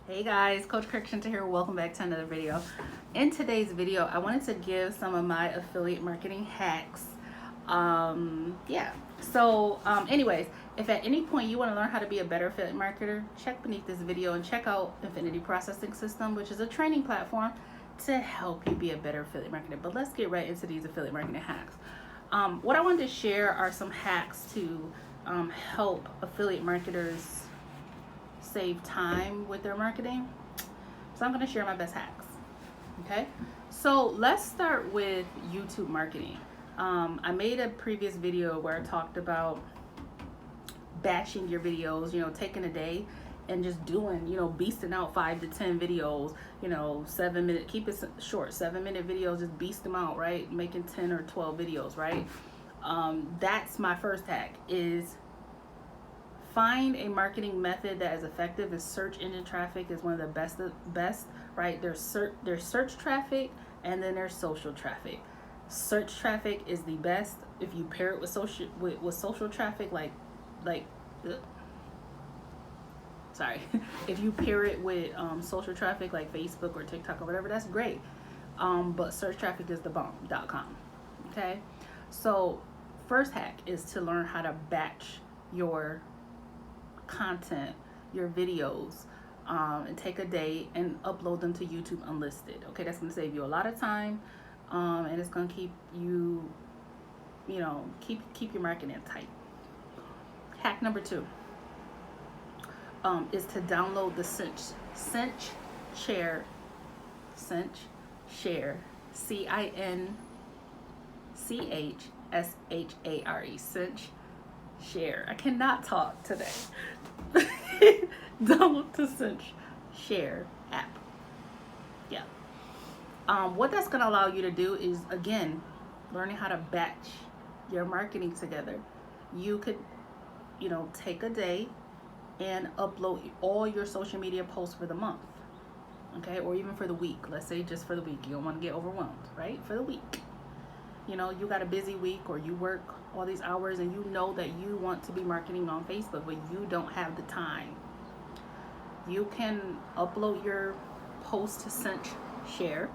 Hey guys, Coach 𝐿 here. Welcome back to another video. In today's video, I wanted to give some of my affiliate marketing hacks. Anyways, if at any point you want to learn how to be a better affiliate marketer, check beneath this video and check out Infinity Processing System, which is a training platform to help you be a better affiliate marketer. But let's get right into these affiliate marketing hacks. What I wanted to share are some hacks to help affiliate marketers save time with their marketing. So I'm going to share my best hacks. Okay, so let's start with YouTube marketing. I made a previous video where I talked about batching your videos, taking a day and just doing, beasting out 5 to 10 videos, 7 minute, keep it short, 7-minute videos, just beast them out, right? Making 10 or 12 videos, right? That's my first hack, is find a marketing method that is effective. And search engine traffic is one of the best, right? There's search traffic, and then there's social traffic. Search traffic is the best. If you pair it with social traffic, if you pair it with social traffic like Facebook or TikTok or whatever, that's great. But search traffic is the bomb.com. Okay, so first hack is to learn how to batch your content, your videos, and take a day and upload them to YouTube unlisted. Okay, that's going to save you a lot of time, and it's going to keep you, keep your marketing tight. Hack number 2 is to download the 𝐶𝐻 Share, 𝐶𝐻 Share. I cannot talk today. Download the 𝐶𝐻 Share app. Yeah. What that's going to allow you to do is, again, learning how to batch your marketing together. You could, take a day and upload all your social media posts for the month. Okay, or even for the week. Let's say just for the week. You don't want to get overwhelmed, right? For the week. You got a busy week, or you work all these hours and you know that you want to be marketing on Facebook, but you don't have the time. You can upload your post to 𝐶𝐻 Share.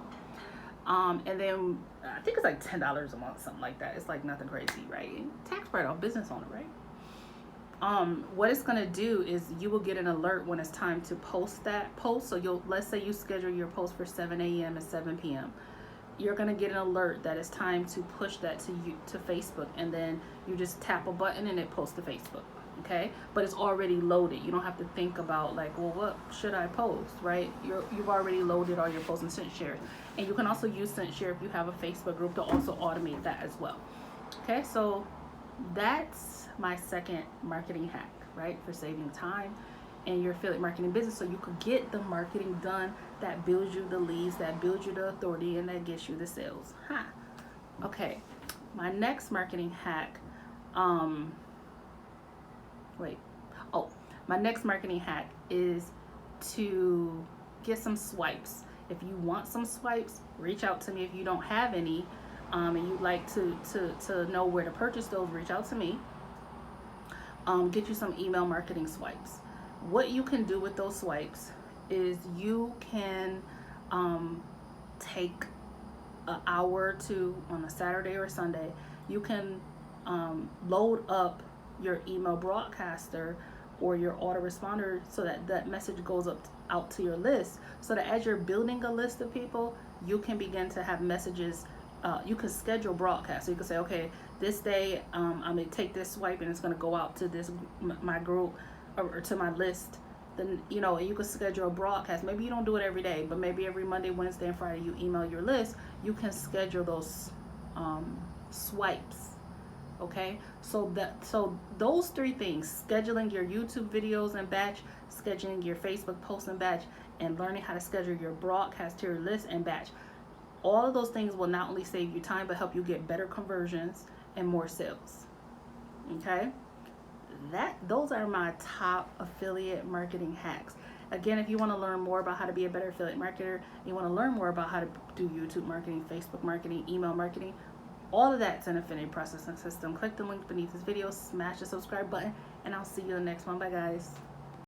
And then I think it's like $10 a month, something like that. It's like nothing crazy, right? Tax write-off, business owner, right? What it's going to do is you will get an alert when it's time to post that post. So let's say you schedule your post for 7 a.m. and 7 p.m. You're going to get an alert that it's time to push that to Facebook, and then you just tap a button and it posts to Facebook. Okay, but it's already loaded. You don't have to think about like, well, what should I post, right? You've already loaded all your posts in 𝐶𝐻 Share, and you can also use 𝐶𝐻 Share if you have a Facebook group to also automate that as well. Okay, so that's my second marketing hack, right, for saving time in your affiliate marketing business, so you could get the marketing done that builds you the leads, that builds you the authority, and that gets you the sales. Okay, my next marketing hack, my next marketing hack is to get some swipes. If you want some swipes, reach out to me. If you don't have any, and you'd like to know where to purchase those, reach out to me. Get you some email marketing swipes. What you can do with those swipes is you can take an hour or two on a Saturday or Sunday. You can load up your email broadcaster or your autoresponder so that that message goes out to your list, so that as you're building a list of people, you can begin to have messages. You can schedule broadcasts. So you can say, okay, this day I'm going to take this swipe and it's going to go out to my group or to my list. Then, and you can schedule a broadcast. Maybe you don't do it every day, but maybe every Monday, Wednesday, and Friday you email your list. You can schedule those swipes. Okay, so those 3 things: scheduling your YouTube videos in batch, scheduling your Facebook posts in batch, and learning how to schedule your broadcast to your list in batch. All of those things will not only save you time, but help you get better conversions and more sales. Okay, those are my top affiliate marketing hacks. Again, if you want to learn more about how to be a better affiliate marketer, you want to learn more about how to do YouTube marketing, Facebook marketing, email marketing, all of that's in Infinity Processing System. Click the link beneath this video, smash the subscribe button, and I'll see you in the next one. Bye guys.